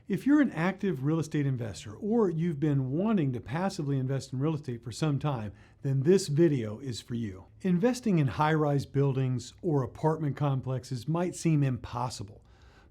If you're an active real estate investor or you've been wanting to passively invest in real estate for some time, then this video is for you. Investing in high-rise buildings or apartment complexes might seem impossible,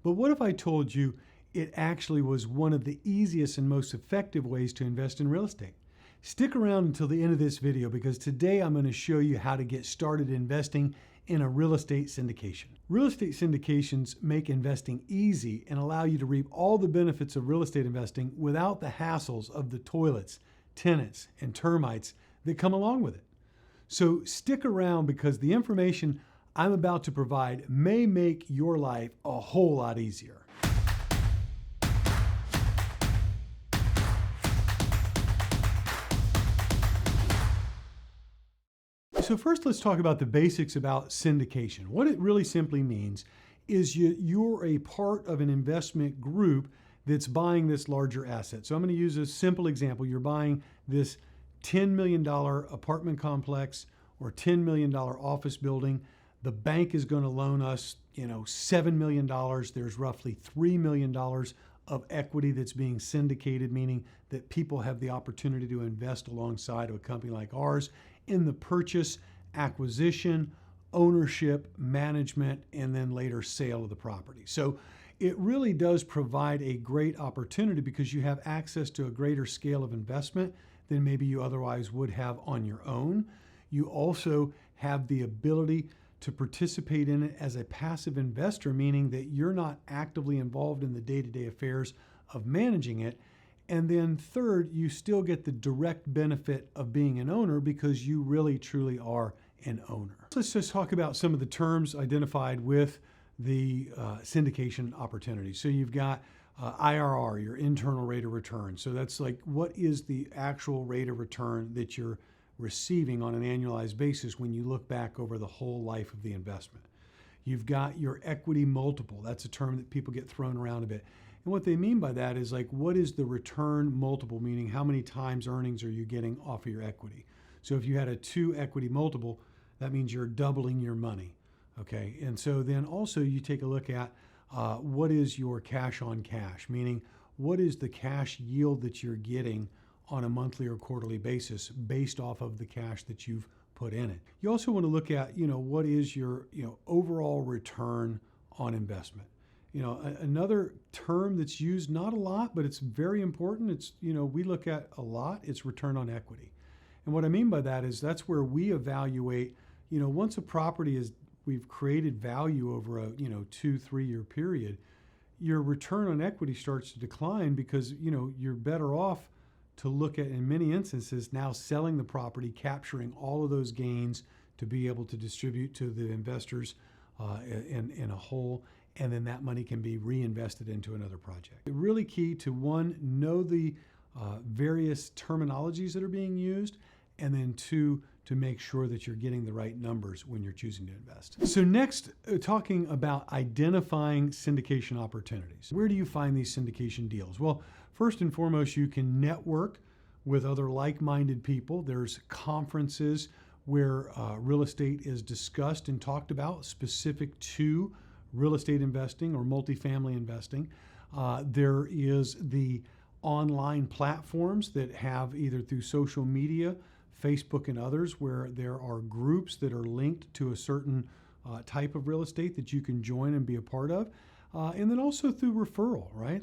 but what if I told you it actually was one of the easiest and most effective ways to invest in real estate? Stick around until the end of this video because today I'm going to show you how to get started investing in a real estate syndication. Real estate syndications make investing easy and allow you to reap all the benefits of real estate investing without the hassles of the toilets, tenants, and termites that come along with it. So stick around because the information I'm about to provide may make your life a whole lot easier. So first, let's talk about the basics about syndication. What it really simply means is you're a part of an investment group that's buying this larger asset. So I'm going to use a simple example. You're buying this $10 million apartment complex or $10 million office building. The bank is going to loan us, $7 million. There's roughly $3 million of equity that's being syndicated, meaning that people have the opportunity to invest alongside of a company like ours in the purchase, acquisition, ownership, management, and then later sale of the property. So it really does provide a great opportunity because you have access to a greater scale of investment than maybe you otherwise would have on your own. You also have the ability to participate in it as a passive investor, meaning that you're not actively involved in the day-to-day affairs of managing it. And then third, you still get the direct benefit of being an owner because you really truly are an owner. Let's just talk about some of the terms identified with the syndication opportunity. So you've got IRR, your internal rate of return. So that's like, what is the actual rate of return that you're receiving on an annualized basis when you look back over the whole life of the investment? You've got your equity multiple. That's a term that people get thrown around a bit. And what they mean by that is like, what is the return multiple, meaning how many times earnings are you getting off of your equity? So if you had a 2 equity multiple, that means you're doubling your money, okay? And so then also you take a look at what is your cash on cash, meaning what is the cash yield that you're getting on a monthly or quarterly basis based off of the cash that you've put in it. You also want to look at, what is your, overall return on investment. Another term that's used not a lot, but it's very important. It's, we look at a lot, it's return on equity. And what I mean by that is that's where we evaluate, once a property is, we've created value over a, 2-3 year period, your return on equity starts to decline because, you're better off to look at, in many instances, now selling the property, capturing all of those gains to be able to distribute to the investors in a whole. And then that money can be reinvested into another project. Really key to, one, know the various terminologies that are being used, and then 2, to make sure that you're getting the right numbers when you're choosing to invest. So next, talking about identifying syndication opportunities. Where do you find these syndication deals? Well, first and foremost, you can network with other like-minded people. There's conferences where real estate is discussed and talked about specific to real estate investing or multifamily investing. There is the online platforms that have, either through social media, Facebook and others, where there are groups that are linked to a certain type of real estate that you can join and be a part of. And then also through referral, right?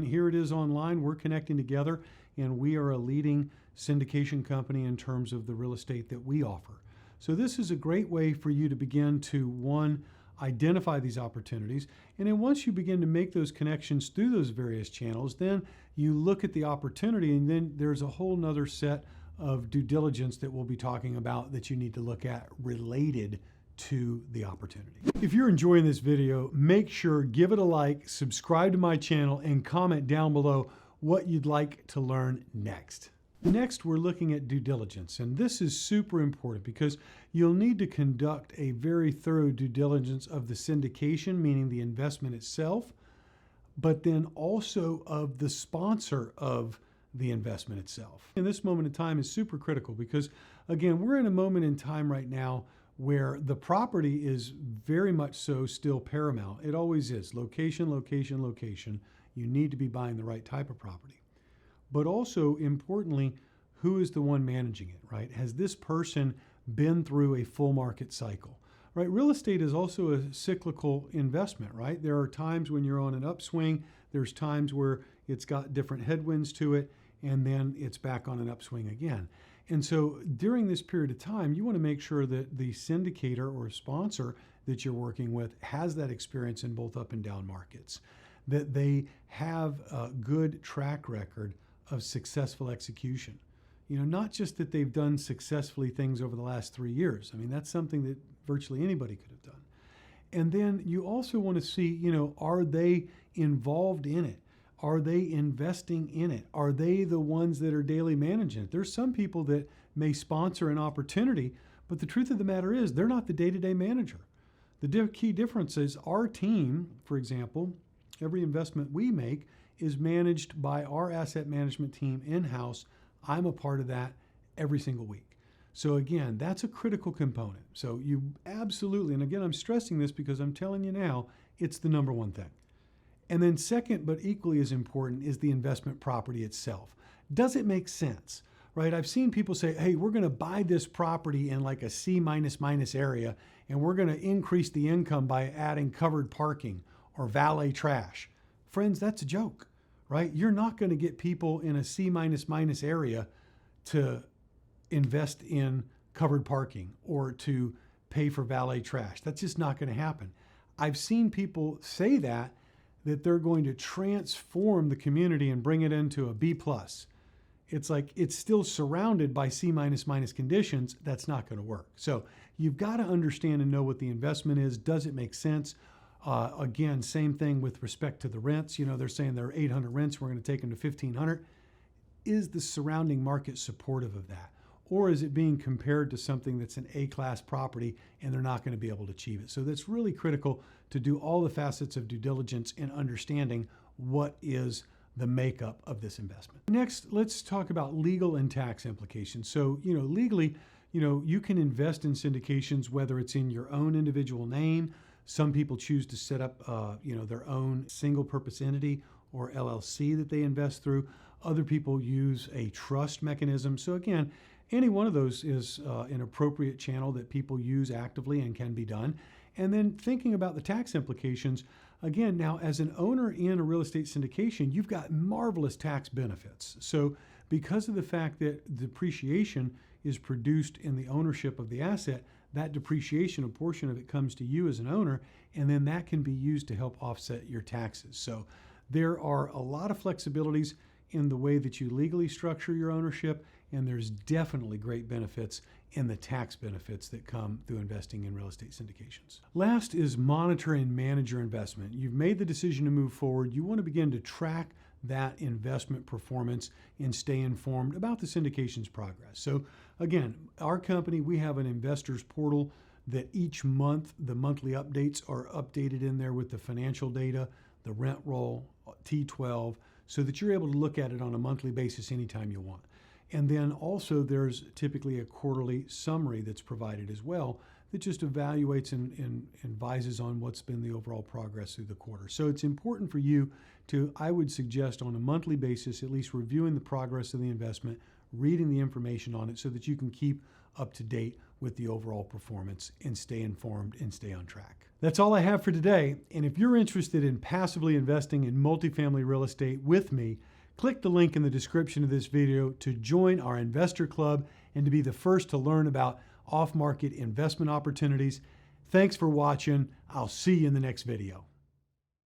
Here it is online, we're connecting together, and we are a leading syndication company in terms of the real estate that we offer. So this is a great way for you to begin to, one, identify these opportunities. And then once you begin to make those connections through those various channels, then you look at the opportunity, and then there's a whole nother set of due diligence that we'll be talking about that you need to look at related to the opportunity. If you're enjoying this video, make sure, give it a like, subscribe to my channel, and comment down below what you'd like to learn next. Next, we're looking at due diligence, and this is super important because you'll need to conduct a very thorough due diligence of the syndication, meaning the investment itself, but then also of the sponsor of the investment itself. And this moment in time is super critical because, again, we're in a moment in time right now where the property is very much so still paramount. It always is. Location, location, location You need to be buying the right type of property. But also, importantly, who is the one managing it, right? Has this person been through a full market cycle, right? Real estate is also a cyclical investment, right? There are times when you're on an upswing. There's times where it's got different headwinds to it, and then it's back on an upswing again. And so during this period of time, you want to make sure that the syndicator or sponsor that you're working with has that experience in both up and down markets, that they have a good track record of successful execution. Not just that they've done successfully things over the last 3 years. I mean, that's something that virtually anybody could have done. And then you also want to see, are they involved in it? Are they investing in it? Are they the ones that are daily managing it? There's some people that may sponsor an opportunity, but the truth of the matter is they're not the day-to-day manager. The key difference is our team, for example, every investment we make is managed by our asset management team in-house. I'm a part of that every single week. So again, that's a critical component. So you absolutely, and again, I'm stressing this because I'm telling you now, it's the number one thing. And then second, but equally as important, is the investment property itself. Does it make sense, right? I've seen people say, hey, we're going to buy this property in like a C area, and we're going to increase the income by adding covered parking or valet trash. Friends, that's a joke, right? You're not going to get people in a C area to invest in covered parking or to pay for valet trash. That's just not going to happen. I've seen people say that they're going to transform the community and bring it into a B+. It's like it's still surrounded by C conditions. That's not going to work. So you've got to understand and know what the investment is. Does it make sense? Again, same thing with respect to the rents. They're saying there are 800 rents. We're going to take them to 1,500. Is the surrounding market supportive of that? Or is it being compared to something that's an A-class property and they're not going to be able to achieve it? So that's really critical to do all the facets of due diligence in understanding what is the makeup of this investment. Next, let's talk about legal and tax implications. So, legally, you can invest in syndications, whether it's in your own individual name. Some people choose to set up, their own single purpose entity or LLC that they invest through. Other people use a trust mechanism. So again, any one of those is an appropriate channel that people use actively and can be done. And then thinking about the tax implications, again, now as an owner in a real estate syndication, you've got marvelous tax benefits. So because of the fact that depreciation is produced in the ownership of the asset, that depreciation, a portion of it comes to you as an owner, and then that can be used to help offset your taxes. So there are a lot of flexibilities in the way that you legally structure your ownership, and there's definitely great benefits in the tax benefits that come through investing in real estate syndications. Last is monitor and manage your investment. You've made the decision to move forward. You want to begin to track that investment performance and stay informed about the syndication's progress. So again, our company, we have an investors portal that each month, the monthly updates are updated in there with the financial data, the rent roll, T12, so that you're able to look at it on a monthly basis anytime you want. And then also there's typically a quarterly summary that's provided as well that just evaluates and advises on what's been the overall progress through the quarter. So it's important for you to, I would suggest on a monthly basis, at least reviewing the progress of the investment, reading the information on it so that you can keep up to date with the overall performance and stay informed and stay on track. That's all I have for today. And if you're interested in passively investing in multifamily real estate with me, click the link in the description of this video to join our investor club and to be the first to learn about off-market investment opportunities. Thanks for watching. I'll see you in the next video.